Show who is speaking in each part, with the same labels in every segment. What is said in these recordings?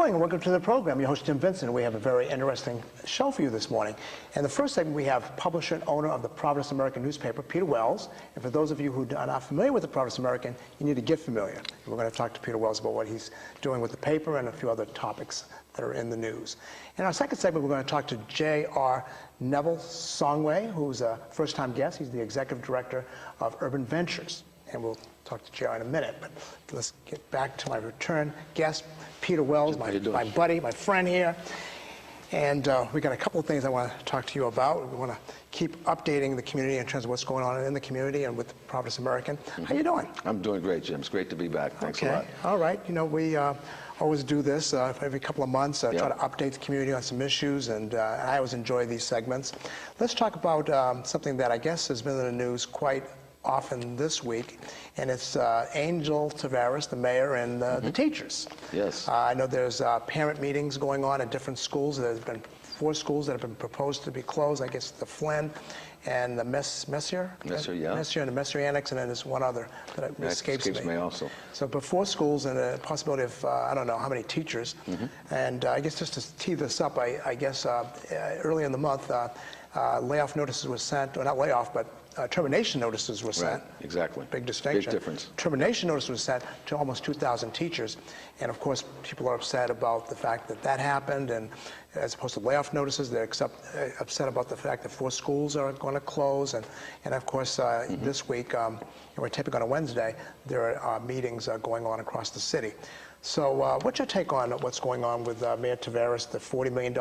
Speaker 1: morning and welcome to the program. Your host, Jim Vincent. We have a very interesting show for you this morning. In the first segment, we have publisher and owner of the Providence American newspaper, Peter Wells. And for those of you who are not familiar with the Providence American, you need to get familiar. We're going to talk to Peter Wells about what he's doing with the paper and a few other topics that are in the news. In our second segment, we're going to talk to J.R. Neville Songwe, who's a first-time guest. He's the executive director of Urban Ventures. And we'll talk to J.R. in a minute, but let's get back to my return guest, Peter Wells, my buddy, my friend here. And we got a couple of things I want to talk to you about. We want to keep updating the community in terms of what's going on in the community and with the Providence American. How you doing?
Speaker 2: I'm doing great, Jim. It's great to be back. Thanks a lot.
Speaker 1: All right. You know, we always do this every couple of months, try to update the community on some issues, and I always enjoy these segments. Let's talk about something that I guess has been in the news quite often this week, and it's Angel Tavares, the mayor, and the teachers.
Speaker 2: Yes.
Speaker 1: I know there's parent meetings going on at different schools. There's been 4 schools that have been proposed to be closed. I guess the Flynn and the Messier, and the Messier Annex, and then there's one other that escapes me also. So, but 4 schools and a possibility of I don't know how many teachers. And I guess just to tee this up, I guess early in the month, layoff notices were sent, or not layoff, but termination notices were sent.
Speaker 2: Right, exactly.
Speaker 1: Big distinction.
Speaker 2: Big difference.
Speaker 1: Termination notice was sent to almost 2,000 teachers. And of course, people are upset about the fact that that happened. And as opposed to layoff notices, they're upset about the fact that 4 schools are going to close. And of course, this week, we're taping on a Wednesday, there are meetings going on across the city. So what's your take on what's going on with Mayor Tavares, the $40 million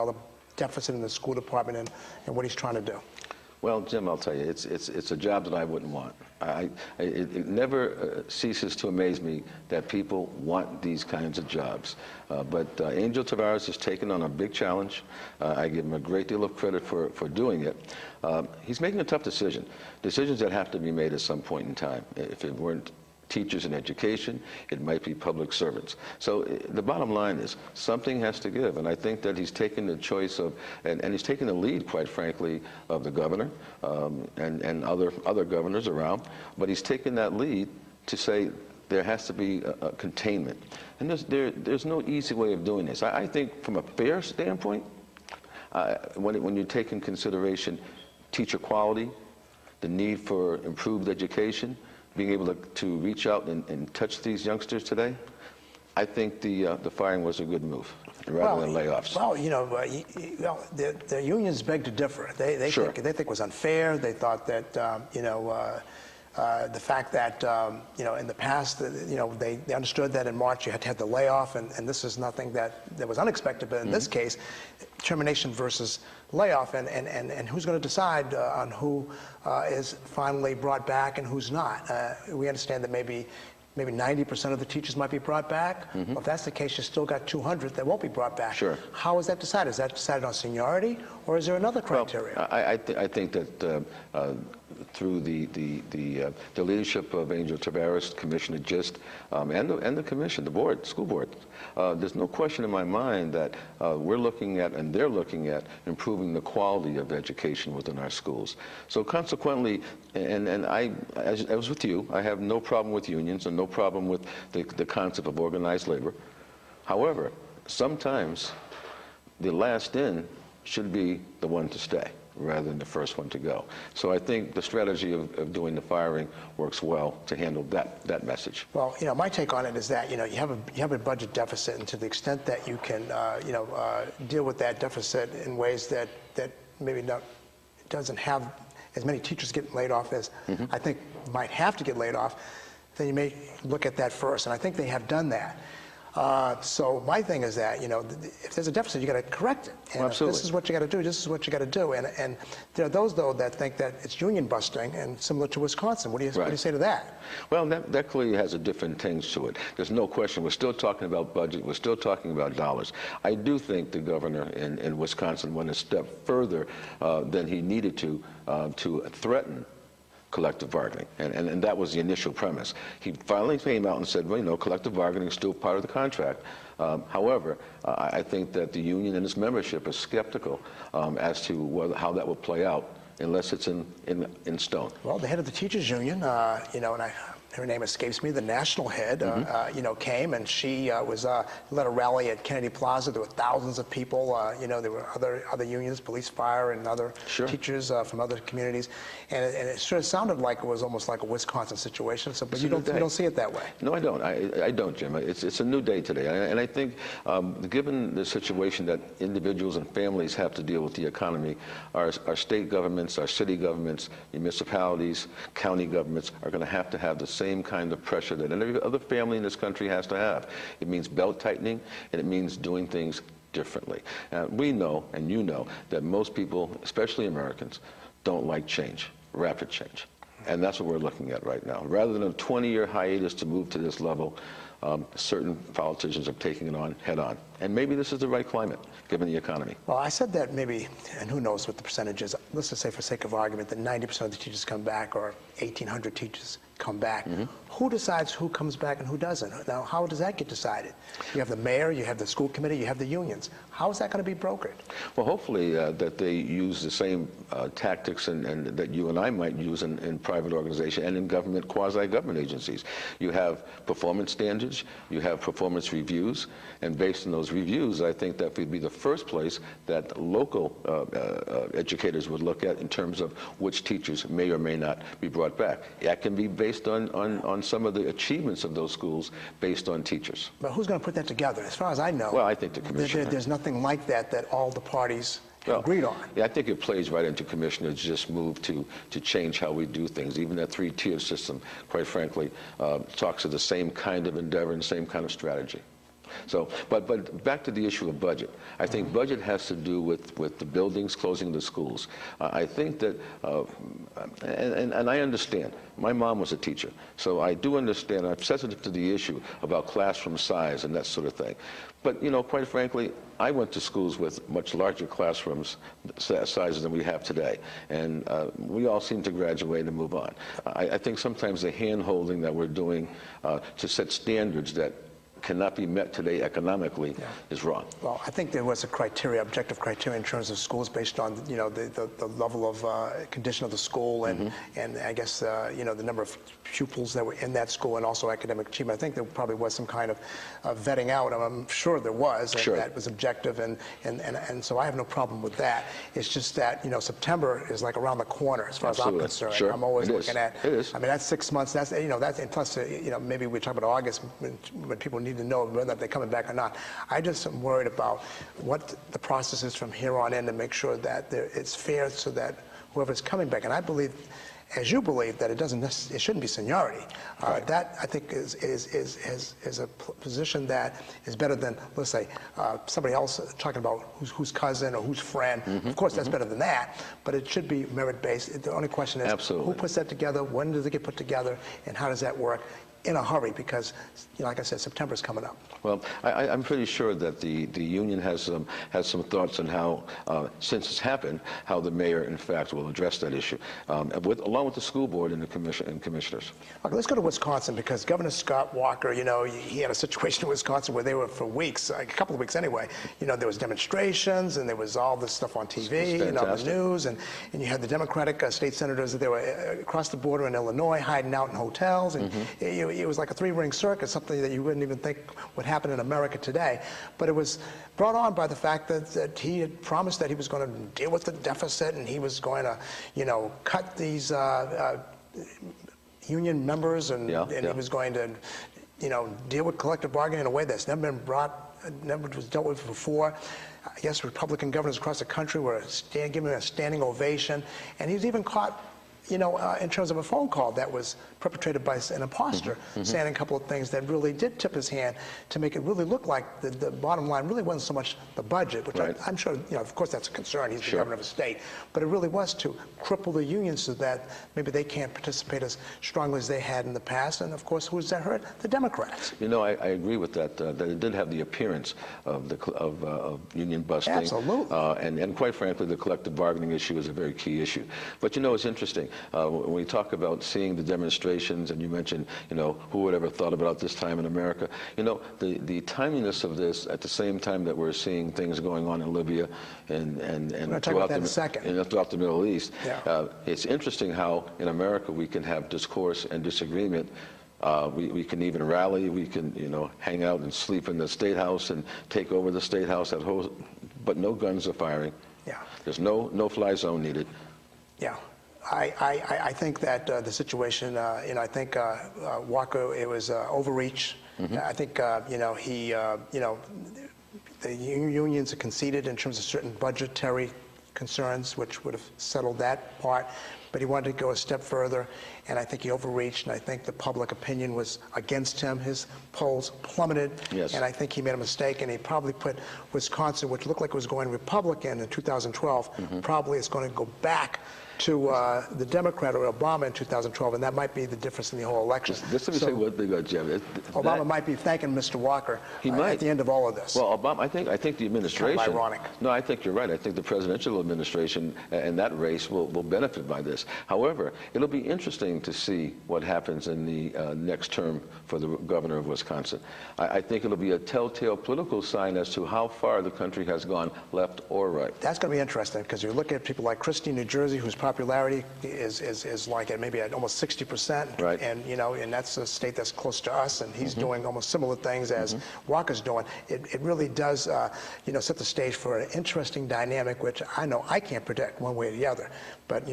Speaker 1: deficit in the school department, and what he's trying to do?
Speaker 2: Well, Jim, I'll tell you, it's a job that I wouldn't want. It never ceases to amaze me that people want these kinds of jobs. But Angel Tavares has taken on a big challenge. I give him a great deal of credit for doing it. He's making a tough decision, decisions that have to be made at some point in time. If it weren't teachers in education, it might be public servants. So the bottom line is something has to give, and I think that he's taken the choice of, and he's taken the lead, quite frankly, of the governor and other governors around, but he's taken that lead to say there has to be a containment. And there's no easy way of doing this. I think from a fair standpoint, when you take in consideration teacher quality, the need for improved education, being able to reach out and touch these youngsters today, I think the firing was a good move rather than layoffs.
Speaker 1: Well, you know, the unions beg to differ. They think it was unfair. They thought that the fact that in the past they understood that in March you had to have the layoff, and this is nothing that was unexpected. But in this case, termination versus layoff, and who's going to decide on who is finally brought back and who's not? We understand that maybe 90% of the teachers might be brought back. Well, if that's the case, you still got 200 that won't be brought back.
Speaker 2: Sure.
Speaker 1: How is that decided? Is that decided on seniority, or is there another criteria?
Speaker 2: Well, I think that through the leadership of Angel Tavares, Commissioner Gist, and the commission, the board, school board, there's no question in my mind that we're looking at, and they're looking at, improving the quality of education within our schools. So consequently, and I was with you, I have no problem with unions and no problem with the concept of organized labor. However, sometimes the last in should be the one to stay rather than the first one to go. So I think the strategy of doing the firing works well to handle that message.
Speaker 1: Well, my take on it is that you have a budget deficit, and to the extent that you can deal with that deficit in ways that maybe doesn't have as many teachers getting laid off as I think might have to get laid off, then you may look at that first, and I think they have done that. So my thing is that, if there's a deficit, you got to correct it. And
Speaker 2: Absolutely.
Speaker 1: If this is what you got to do, this is what you got to do. And there are those, though, that think that it's union busting, and similar to Wisconsin. What do you say to that?
Speaker 2: Well, that clearly has a different tinge to it. There's no question. We're still talking about budget. We're still talking about dollars. I do think the governor in Wisconsin went a step further than he needed to threaten collective bargaining, and that was the initial premise. He finally came out and said, well, collective bargaining is still part of the contract. However, I think that the union and its membership is skeptical as to how that will play out unless it's in stone.
Speaker 1: Well, the head of the teachers union, and her name escapes me, the national head, came, and she led a rally at Kennedy Plaza. There were thousands of people. There were other unions, police, fire, and other teachers from other communities, and it sort of sounded like it was almost like a Wisconsin situation. So, but you don't see it that way.
Speaker 2: No, I don't. I don't, Jim. It's a new day today, and I think given the situation that individuals and families have to deal with the economy, our state governments, our city governments, municipalities, county governments are going to have the same kind of pressure that every other family in this country has to have. It means belt tightening, and it means doing things differently. We know, and you know, that most people, especially Americans, don't like change, rapid change. And that's what we're looking at right now. Rather than a 20-year hiatus to move to this level, certain politicians are taking it on head on. And maybe this is the right climate, given the economy.
Speaker 1: Well, I said that maybe, and who knows what the percentage is. Let's just say, for sake of argument, that 90% of the teachers come back, or 1,800 teachers come back. Who decides who comes back and who doesn't? Now, how does that get decided? You have the mayor, you have the school committee, you have the unions. How is that going to be brokered?
Speaker 2: Well, hopefully that they use the same tactics and that you and I might use in private organization and in government, quasi-government agencies. You have performance standards, you have performance reviews, and based on those reviews, I think that would be the first place that local educators would look at in terms of which teachers may or may not be brought back. That can be based on some of the achievements of those schools based on teachers.
Speaker 1: But who's going to put that together? As far as I know,
Speaker 2: well, I think the commissioner.
Speaker 1: There's nothing like that all the parties agreed on.
Speaker 2: Yeah, I think it plays right into commissioners' just move to change how we do things. Even that three-tier system, quite frankly, talks of the same kind of endeavor and same kind of strategy. So, but back to the issue of budget. I think budget has to do with the buildings, closing the schools. I think that, and I understand. My mom was a teacher, so I do understand. I'm sensitive to the issue about classroom size and that sort of thing. But, quite frankly, I went to schools with much larger classrooms sizes than we have today, and we all seem to graduate and move on. I think sometimes the hand-holding that we're doing to set standards that cannot be met today economically is wrong.
Speaker 1: Well, I think there was a criteria, objective criteria in terms of schools based on, the level of condition of the school and I guess, the number of pupils that were in that school and also academic achievement. I think there probably was some kind of vetting out. I'm sure there was, and that was objective, and so I have no problem with that. It's just that, September is like around the corner as far as I'm concerned.
Speaker 2: Sure.
Speaker 1: I'm always looking at,
Speaker 2: it is.
Speaker 1: I mean, that's 6 months, that's, and plus, maybe we talk about August when people need to know whether they're coming back or not. I just am worried about what the process is from here on in to make sure that it's fair so that whoever's coming back, and I believe, as you believe, that it shouldn't be seniority. That, I think, is a position that is better than, let's say, somebody else talking about whose cousin or whose friend. Of course, that's better than that, but it should be merit-based. The only question is, who puts that together, when does it get put together, and how does that work? In a hurry, because, like I said, September's coming up.
Speaker 2: Well, I'm pretty sure that the union has some thoughts on how, since it's happened, how the mayor, in fact, will address that issue, along with the school board and the commissioners.
Speaker 1: Okay, let's go to Wisconsin, because Governor Scott Walker, he had a situation in Wisconsin where they were for weeks, a couple of weeks anyway. There was demonstrations, and there was all this stuff on TV and on the news, and you had the Democratic state senators that they were across the border in Illinois hiding out in hotels, and it was like a three-ring circus, something that you wouldn't even think would happen in America today. But it was brought on by the fact that he had promised that he was going to deal with the deficit, and he was going to, cut these union members, and he was going to, deal with collective bargaining in a way that's never was dealt with before. I guess Republican governors across the country were giving him a standing ovation, and he was even caught, in terms of a phone call that was perpetrated by an imposter, saying a couple of things that really did tip his hand to make it really look like the bottom line really wasn't so much the budget, which I'm sure, of course that's a concern. He's the governor of a state. But it really was to cripple the unions so that maybe they can't participate as strongly as they had in the past. And of course, who's that hurt? The Democrats.
Speaker 2: I agree with that, that it did have the appearance of union busting.
Speaker 1: Absolutely.
Speaker 2: And quite frankly, the collective bargaining issue is a very key issue. But it's interesting. When we talk about seeing the demonstrations, and you mentioned, who would ever thought about this time in America? The timeliness of this at the same time that we're seeing things going on in Libya and throughout the Middle East. It's interesting how in America we can have discourse and disagreement We can even rally. We can, hang out and sleep in the State House and take over the State House but no guns are firing.
Speaker 1: Yeah.
Speaker 2: There's no fly zone needed.
Speaker 1: Yeah. I think that the situation, I think Walker, it was overreach. I think, the unions are conceded in terms of certain budgetary concerns, which would have settled that part. But he wanted to go a step further, and I think he overreached, and I think the public opinion was against him. His polls plummeted,
Speaker 2: yes.
Speaker 1: And I think he made a mistake, and he probably put Wisconsin, which looked like it was going Republican in 2012, probably it's going to go back to the Democrat or Obama in 2012, and that might be the difference in the whole election.
Speaker 2: Just let me say one thing, Jeff.
Speaker 1: Obama might be thanking Mr. Walker at the end of all of this.
Speaker 2: Well, Obama, I think the administration.
Speaker 1: Kind of ironic.
Speaker 2: No, I think you're right. I think the presidential administration and that race will benefit by this. However, it'll be interesting to see what happens in the next term for the governor of Wisconsin. I think it'll be a telltale political sign as to how far the country has gone left or right.
Speaker 1: That's going to be interesting because you look at people like Christie, New Jersey, whose popularity is like maybe at almost 60%,
Speaker 2: right.
Speaker 1: And and that's a state that's close to us, and he's doing almost similar things as Walker's doing. It really does set the stage for an interesting dynamic, which I know I can't predict one way or the other, but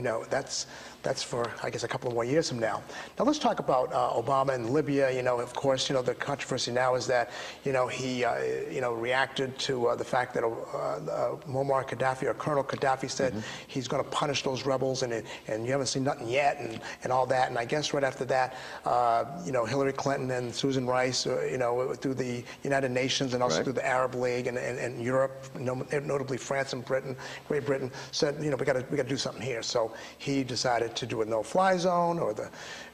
Speaker 1: that's for, I guess, a couple of more years from now. Now let's talk about Obama and Libya. Of course, the controversy now is that he reacted to the fact that Muammar Gaddafi or Colonel Gaddafi said he's going to punish those rebels, and you haven't seen nothing yet, and all that. And I guess right after that, Hillary Clinton and Susan Rice, through the United Nations and also
Speaker 2: right.
Speaker 1: through the Arab League and Europe, notably France and Great Britain, said, we got to do something here. So he decided to do a no-fly zone, or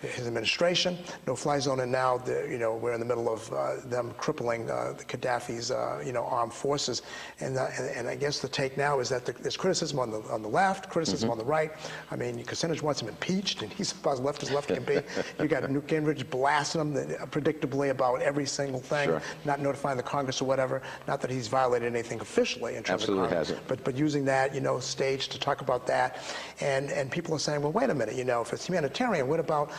Speaker 1: his administration, no-fly zone, and now we're in the middle of them crippling the Gaddafi's armed forces, and I guess the take now is that there's criticism on the left, criticism on the right. I mean, Kucinich wants him impeached, and he's about as left as left can be. You got Newt Gingrich blasting him predictably about every single thing,
Speaker 2: sure.
Speaker 1: not notifying the Congress or whatever. Not that he's violated anything officially in terms
Speaker 2: Absolutely
Speaker 1: of Congress,
Speaker 2: hasn't.
Speaker 1: but using that stage to talk about that, and people are saying, well, wait a minute, if it's humanitarian, what about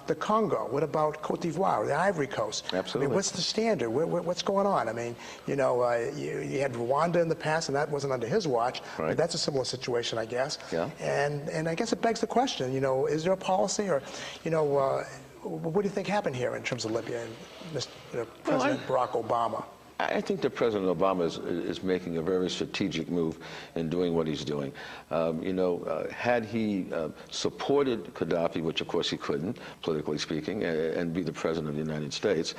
Speaker 1: the Congo? What about Cote d'Ivoire, the Ivory Coast?
Speaker 2: Absolutely.
Speaker 1: I mean, what's the standard? What's going on? I mean, you had Rwanda in the past, and that wasn't under his watch.
Speaker 2: Right.
Speaker 1: But that's a similar situation, I guess.
Speaker 2: Yeah.
Speaker 1: And I guess it begs the question, is there a policy, or, what do you think happened here in terms of Libya and President Barack Obama?
Speaker 2: I think that President Obama is making a very strategic move in doing what he's doing. Had he supported Gaddafi, which of course he couldn't, politically speaking, and be the President of the United States,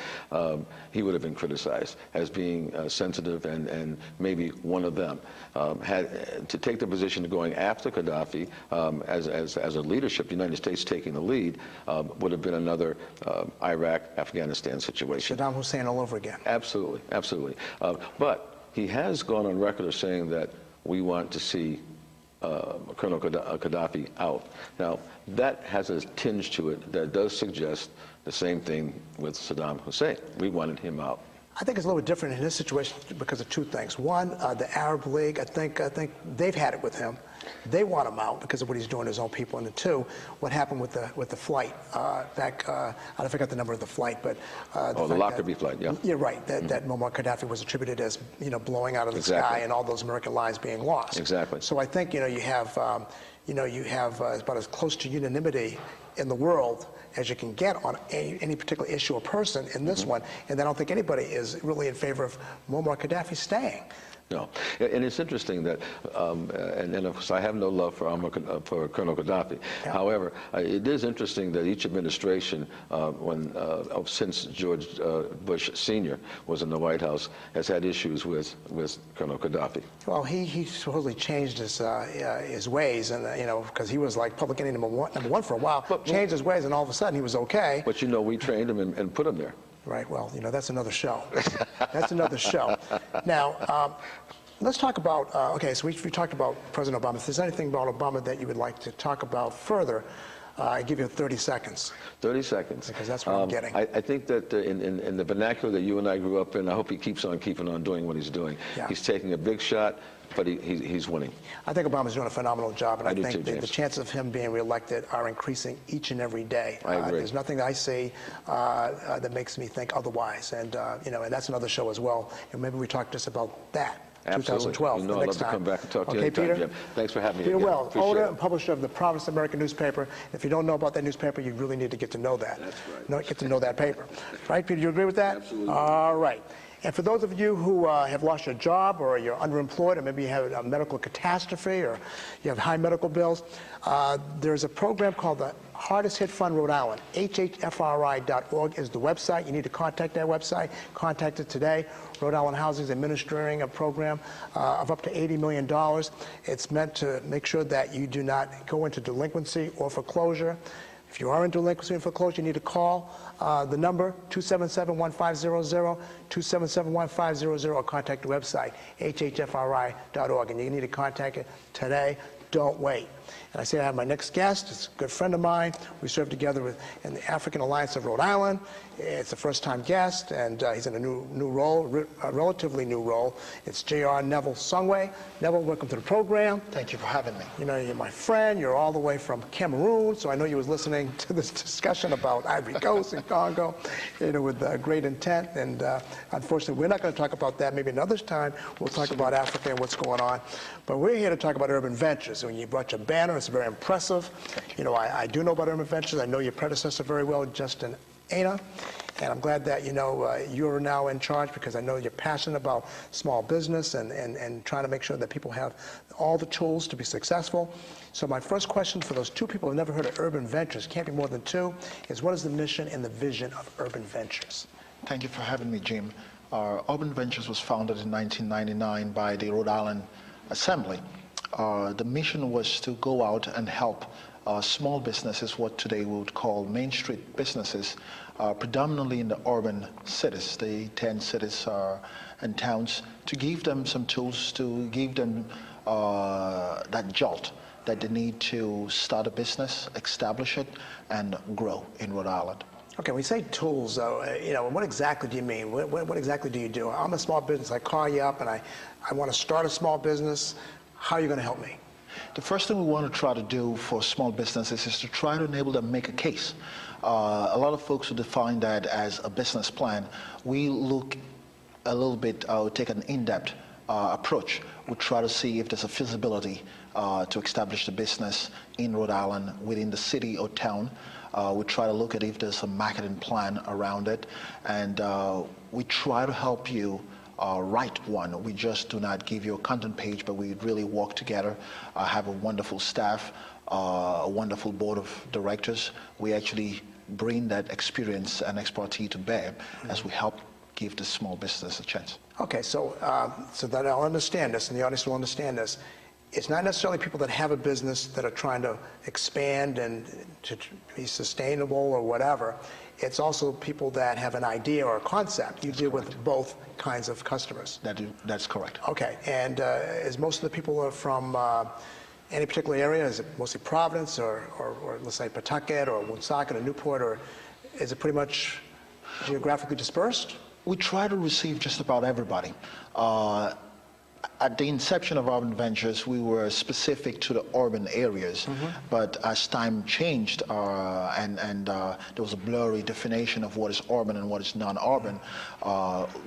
Speaker 2: he would have been criticized as being sensitive and maybe one of them. Had to take the position of going after Gaddafi as a leadership, the United States taking the lead, would have been another Iraq-Afghanistan situation.
Speaker 1: Saddam Hussein all over again.
Speaker 2: Absolutely, absolutely. But he has gone on record as saying that we want to see Colonel Gaddafi out. Now, that has a tinge to it that does suggest the same thing with Saddam Hussein. We wanted him out.
Speaker 1: I think it's a little bit different in this situation because of two things. One, the Arab League, I think they've had it with him. They want him out because of what he's doing to his own people. And two, what happened with the flight back? I forgot the number of the flight, but
Speaker 2: the Lockerbie flight, yeah.
Speaker 1: You're right. That Muammar Gaddafi was attributed as blowing out of the sky, and all those American lives being lost.
Speaker 2: Exactly.
Speaker 1: So I think you have about as close to unanimity in the world as you can get on any particular issue or person in this one, and I don't think anybody is really in favor of Muammar Gaddafi staying.
Speaker 2: No, and it's interesting that, and of course I have no love for Colonel Gaddafi.
Speaker 1: Yeah.
Speaker 2: However, it is interesting that each administration, since George Bush Sr. was in the White House, has had issues with Colonel Gaddafi.
Speaker 1: Well, he supposedly changed his ways, and because he was like public enemy number one for a while, changed his ways, and all of a sudden he was okay.
Speaker 2: But we trained him and put him there.
Speaker 1: Right. Well, that's another show. That's another show. Now, let's talk about, okay, so we talked about President Obama. If there's anything about Obama that you would like to talk about further, I give you 30 seconds.
Speaker 2: 30 seconds.
Speaker 1: Because that's what I'm getting.
Speaker 2: I think that in the vernacular that you and I grew up in, I hope he keeps on keeping on doing what he's doing.
Speaker 1: Yeah.
Speaker 2: He's taking a big shot, but he's winning.
Speaker 1: I think Obama's doing a phenomenal job, and I think
Speaker 2: too,
Speaker 1: the chances of him being reelected are increasing each and every day.
Speaker 2: I agree.
Speaker 1: There's nothing that I see that makes me think otherwise, and and that's another show as well. And maybe we talk just about that.
Speaker 2: Absolutely.
Speaker 1: 2012.
Speaker 2: You know, I'd love to come back and talk to you
Speaker 1: Okay,
Speaker 2: anytime,
Speaker 1: Peter?
Speaker 2: Jim. Thanks for having me
Speaker 1: Peter
Speaker 2: again.
Speaker 1: Wells,
Speaker 2: Appreciate
Speaker 1: owner
Speaker 2: it.
Speaker 1: and publisher of the Providence American newspaper. If you don't know about that newspaper, you really need to get to know that.
Speaker 2: That's right.
Speaker 1: Get to know that paper. Right, Peter? You agree with that?
Speaker 2: Absolutely.
Speaker 1: All right. And for those of you who have lost your job, or you're underemployed, or maybe you have a medical catastrophe, or you have high medical bills, there's a program called the Hardest Hit Fund Rhode Island. HHFRI.org is the website. You need to contact that website. Contact it today. Rhode Island Housing is administering a program of up to $80 million. It's meant to make sure that you do not go into delinquency or foreclosure. If you are in delinquency and foreclosure, you need to call the number 277-1500, 277-1500, or contact the website, hhfri.org. And you need to contact it today. Don't wait. And I say I have my next guest. It's a good friend of mine. We served together in the African Alliance of Rhode Island. It's a first-time guest, and he's in a new role, a relatively new role. It's J.R. Neville Songwe. Neville, welcome to the program.
Speaker 3: Thank you for having me.
Speaker 1: You know, you're my friend. You're all the way from Cameroon, so I know you was listening to this discussion about Ivory Coast and Congo, with great intent. And unfortunately, we're not going to talk about that. Maybe another time we'll talk about Africa and what's going on. But we're here to talk about urban ventures. When you brought your banner, it's very impressive. I do know about urban ventures. I know your predecessor very well, Justin Ana. And I'm glad that, you're now in charge, because I know you're passionate about small business and trying to make sure that people have all the tools to be successful. So my first question for those two people who have never heard of urban ventures, can't be more than two, is what is the mission and the vision of urban ventures?
Speaker 3: Thank you for having me, Jim. Urban Ventures was founded in 1999 by the Rhode Island Assembly. The mission was to go out and help small businesses, what today we would call Main Street businesses, predominantly in the urban cities, the 10 cities and towns, to give them some tools, to give them that jolt that they need to start a business, establish it, and grow in Rhode Island.
Speaker 1: Okay, when you say tools, though, what exactly do you mean? What exactly do you do? I'm a small business. I call you up and I want to start a small business. How are you going to help me?
Speaker 3: The first thing we want to try to do for small businesses is to try to enable them to make a case. A lot of folks who define that as a business plan. We look a little bit, take an in-depth approach. We try to see if there's a feasibility to establish the business in Rhode Island within the city or town. We try to look at if there's a marketing plan around it, and we try to help you write one. We just do not give you a content page, but we really work together, have a wonderful staff, a wonderful board of directors. We actually bring that experience and expertise to bear as we help give the small business a chance.
Speaker 1: Okay, so that I'll understand this, and the audience will understand this. It's not necessarily people that have a business that are trying to expand and to be sustainable or whatever. It's also people that have an idea or a concept. You deal with both kinds of customers.
Speaker 3: That's correct.
Speaker 1: Okay, and is most of the people are from any particular area? Is it mostly Providence or let's say Pawtucket or Woonsocket or Newport, or is it pretty much geographically dispersed?
Speaker 3: We try to receive just about everybody. At the inception of Urban Ventures, we were specific to the urban areas, but as time changed and there was a blurry definition of what is urban and what is non-urban,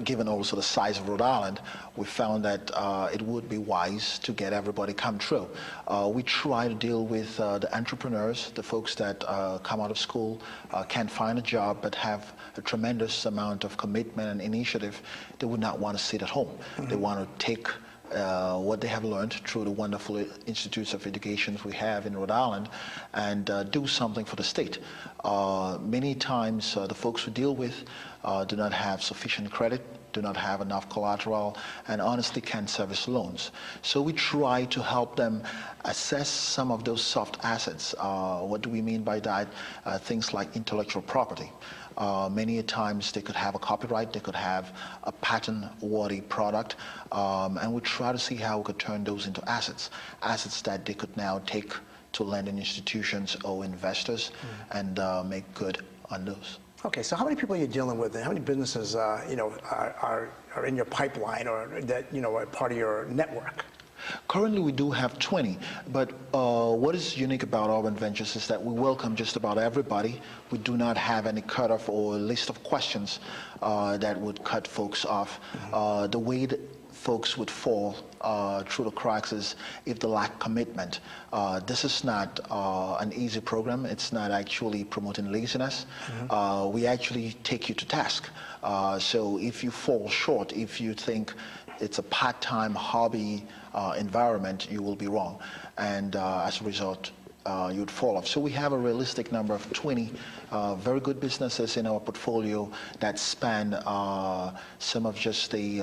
Speaker 3: given also the size of Rhode Island, we found that it would be wise to get everybody come true. We try to deal with the entrepreneurs, the folks that come out of school, can't find a job, but have a tremendous amount of commitment and initiative. They would not want to sit at home. They want to take what they have learned through the wonderful institutes of education we have in Rhode Island and do something for the state. Many times the folks we deal with do not have sufficient credit, do not have enough collateral, and honestly can't service loans. So we try to help them assess some of those soft assets. What do we mean by that? Things like intellectual property. Many times they could have a copyright, they could have a patent-worthy product, and we try to see how we could turn those into assets that they could now take to lending institutions or investors and make good on those.
Speaker 1: Okay, so how many people are you dealing with, and how many businesses, you know, are in your pipeline or that, you know, are part of your network?
Speaker 3: Currently, we do have 20, but what is unique about Urban Ventures is that we welcome just about everybody. We do not have any cutoff or list of questions that would cut folks off. The way that folks would fall through the cracks is if they lack commitment. This is not an easy program. It's not actually promoting laziness. We actually take you to task. So if you fall short, if you think it's a part-time hobby environment, you will be wrong. And as a result, you'd fall off. So we have a realistic number of 20 very good businesses in our portfolio that span some of just the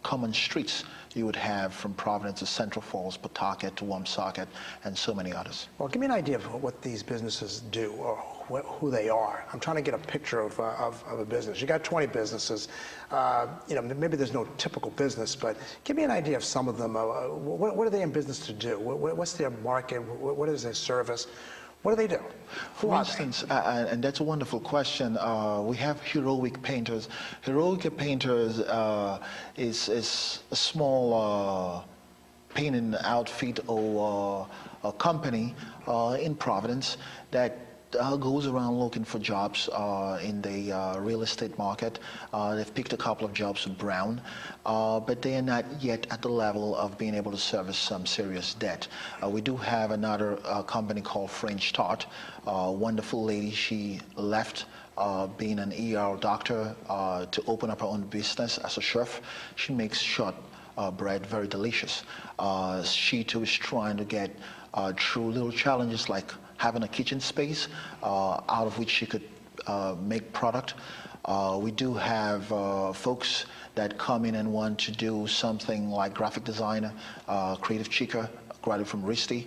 Speaker 3: common streets you would have from Providence to Central Falls, Pawtucket to Woonsocket, and so many others.
Speaker 1: Well, give me an idea of what these businesses do or who they are. I'm trying to get a picture of a business. You got 20 businesses. You know, maybe there's no typical business, but give me an idea of some of them. What are they in business to do? What's their market? What is their service? What do they do?
Speaker 3: For instance, and that's a wonderful question, we have Heroic Painters. Heroic Painters is a small painting outfit or a company in Providence that goes around looking for jobs in the real estate market. They've picked a couple of jobs with Brown, but they are not yet at the level of being able to service some serious debt. We do have another company called French Tart. Wonderful lady, she left being an ER doctor to open up her own business as a chef. She makes short bread, very delicious. She too is trying to get through little challenges like having a kitchen space out of which she could make product. We do have folks that come in and want to do something like graphic designer, Creative Chica, graduate from RISD.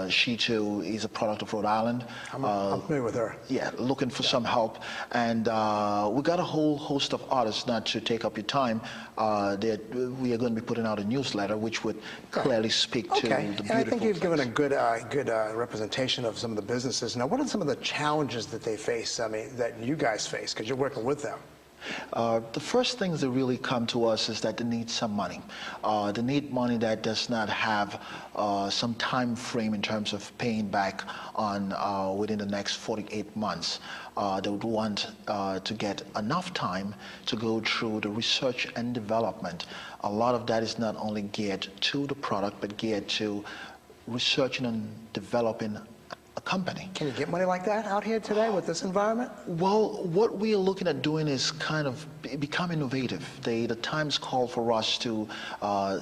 Speaker 3: She too is a product of Rhode Island.
Speaker 1: I'm familiar with her.
Speaker 3: Yeah, looking for some help. And we got a whole host of artists, not to take up your time, that we are going to be putting out a newsletter which would clearly speak to the beautiful
Speaker 1: And I think you've given a
Speaker 3: things.
Speaker 1: good representation of some of the businesses. Now, what are some of the challenges that they face, I mean, that you guys face, because you're working with them?
Speaker 3: The first things that really come to us is that they need some money. They need money that does not have some time frame in terms of paying back on within the next 48 months. They would want to get enough time to go through the research and development. A lot of that is not only geared to the product, but geared to researching and developing a company.
Speaker 1: Can you get money like that out here today with this environment?
Speaker 3: Well, what we are looking at doing is kind of become innovative. The times call for us to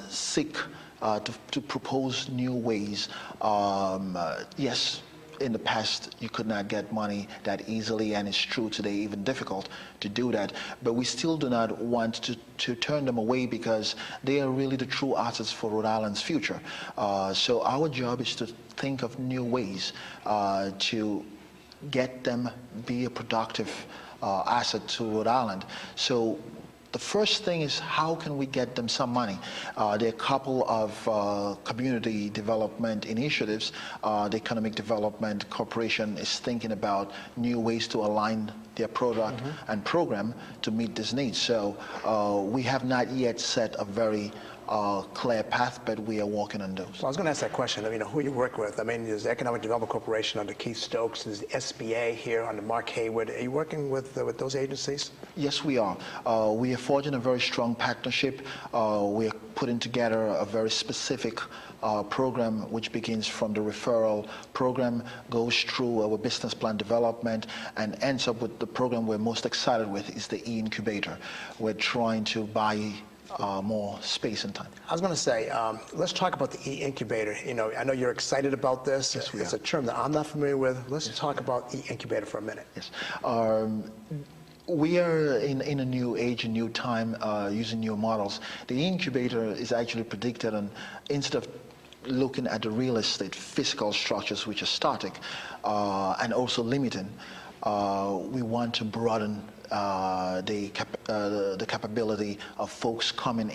Speaker 3: seek to propose new ways. Yes, in the past you could not get money that easily, and it's true today, even difficult to do that, but we still do not want to turn them away because they are really the true assets for Rhode Island's future. So our job is to think of new ways to get them be a productive asset to Rhode Island. So the first thing is, how can we get them some money? There are a couple of community development initiatives. The Economic Development Corporation is thinking about new ways to align their product and program to meet these needs. So we have not yet set a very clear path, but we are working on those.
Speaker 1: Well, I was going to ask that question. I mean, who you work with? I mean, there's the Economic Development Corporation under Keith Stokes. There's the SBA here under Mark Haywood. Are you working with those agencies?
Speaker 3: Yes, we are. We are forging a very strong partnership. We are putting together a very specific program which begins from the referral program, goes through our business plan development, and ends up with the program we're most excited with is the E-Incubator. We're trying to buy more space and time.
Speaker 1: I was going to say, let's talk about the E-Incubator. You know, I know you're excited about this.
Speaker 3: Yes,
Speaker 1: it's a term that I'm not familiar with. Let's talk about E-Incubator for a minute.
Speaker 3: Yes. We are in a new age, a new time, using new models. The E-Incubator is actually predicted on, instead of looking at the real estate physical structures which are static and also limiting, we want to broaden the capability of folks coming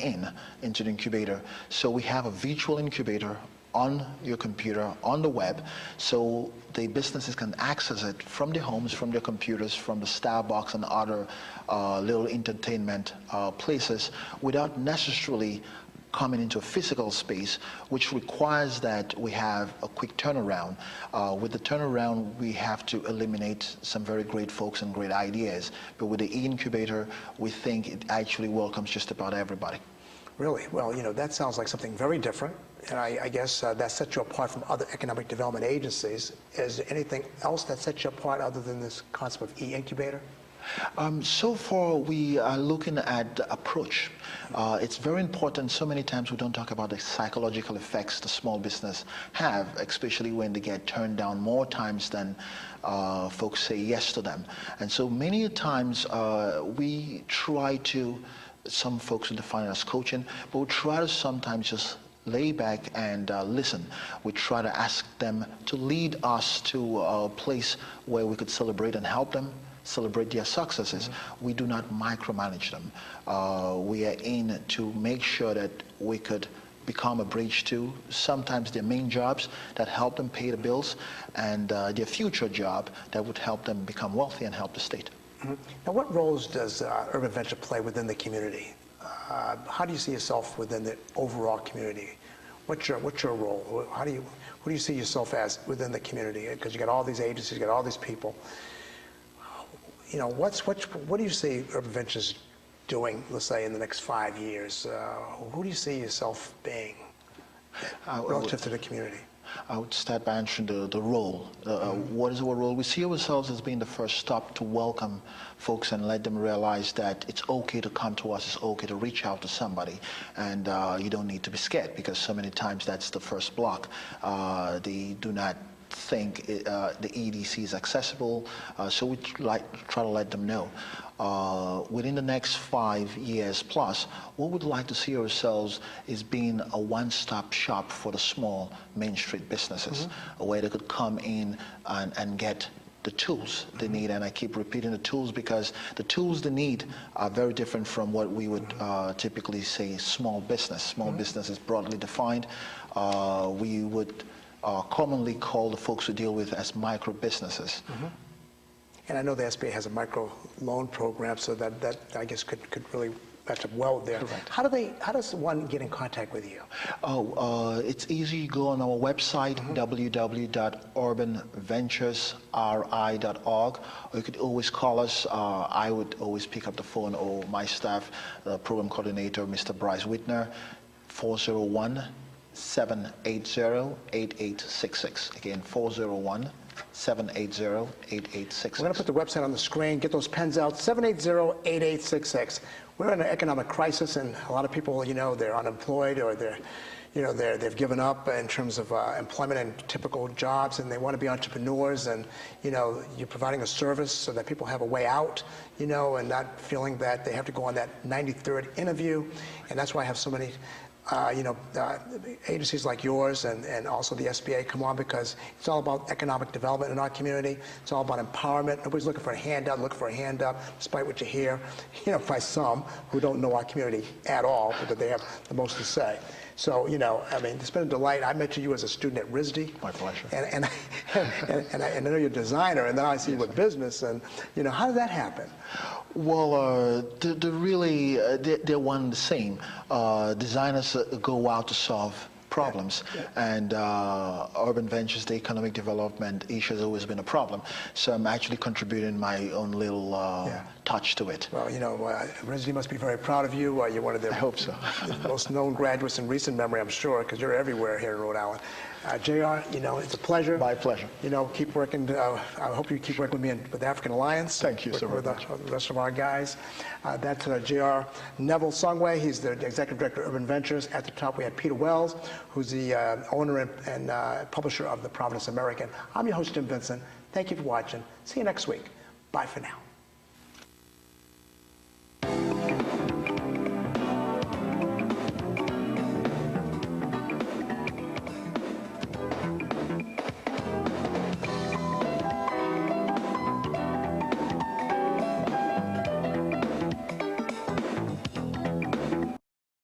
Speaker 3: into the incubator. So we have a virtual incubator on your computer, on the web, so the businesses can access it from their homes, from their computers, from the Starbucks and other little entertainment places without necessarily coming into a physical space, which requires that we have a quick turnaround. With the turnaround, we have to eliminate some very great folks and great ideas. But with the E-Incubator, we think it actually welcomes just about everybody.
Speaker 1: Really? Well, that sounds like something very different. And I guess that sets you apart from other economic development agencies. Is there anything else that sets you apart other than this concept of E-Incubator?
Speaker 3: So far, we are looking at the approach. It's very important. So many times we don't talk about the psychological effects the small business have, especially when they get turned down more times than folks say yes to them. And so many times we try to, some folks will define it as coaching, but we try to sometimes just lay back and listen. We try to ask them to lead us to a place where we could celebrate and help them celebrate their successes. We do not micromanage them. We are in to make sure that we could become a bridge to sometimes their main jobs that help them pay the bills and their future job that would help them become wealthy and help the state.
Speaker 1: Now, what roles does Urban Venture play within the community? How do you see yourself within the overall community? What's your role? Who do you see yourself as within the community? Because you got all these agencies, you got all these people. What do you see Urban Ventures doing, let's say, in the next 5 years? Who do you see yourself being relative to the community?
Speaker 3: I would start by answering the role. What is our role? We see ourselves as being the first stop to welcome folks and let them realize that it's okay to come to us, it's okay to reach out to somebody, and you don't need to be scared, because so many times that's the first block. They do not think the EDC is accessible, so we try to let them know. Within the next 5 years plus, what we'd like to see ourselves is being a one-stop shop for the small Main Street businesses, where they could come in and get the tools they need. And I keep repeating the tools because the tools they need are very different from what we would typically say small business. Small business is broadly defined. We would commonly call the folks we deal with as micro businesses.
Speaker 1: And I know the SBA has a micro loan program, so that I guess could really match up well there.
Speaker 3: Correct.
Speaker 1: How does one get in contact with you?
Speaker 3: It's easy. You go on our website, www.urbanventuresri.org, or you could always call us. I would always pick up the phone, or my staff, the program coordinator, Mr. Bryce Whitner, 401-780-8866. Again, 401-780-8866.
Speaker 1: We're going to put the website on the screen. Get those pens out. 780-8866. We're in an economic crisis, and a lot of people, they're unemployed, or they've given up in terms of employment and typical jobs, and they want to be entrepreneurs. And you're providing a service so that people have a way out, and not feeling that they have to go on that 93rd interview. And that's why I have so many agencies like yours and also the SBA come on, because it's all about economic development in our community. It's all about empowerment. Nobody's looking for a handout, despite what you hear, by some who don't know our community at all, but they have the most to say. So, it's been a delight. I met you as a student at RISD.
Speaker 3: My pleasure.
Speaker 1: And I know you're a designer, and then I see you with business, and, how did that happen?
Speaker 3: Well, they're one and the same. Designers go out to solve problems, and Urban Ventures, the economic development issue has always been a problem. So I'm actually contributing my own little touch to it.
Speaker 1: Well, RISD must be very proud of you. You're one of the
Speaker 3: I hope so.
Speaker 1: most known graduates in recent memory, I'm sure, because you're everywhere here in Rhode Island. JR, it's a pleasure.
Speaker 3: My pleasure.
Speaker 1: Keep working. I hope you keep working with me with the African Alliance.
Speaker 3: Thank you so much.
Speaker 1: With the rest of our guys. That's JR Neville Songwe. He's the Executive Director of Urban Ventures. At the top, we had Peter Wells, who's the owner and publisher of the Providence American. I'm your host, Jim Vincent. Thank you for watching. See you next week. Bye for now.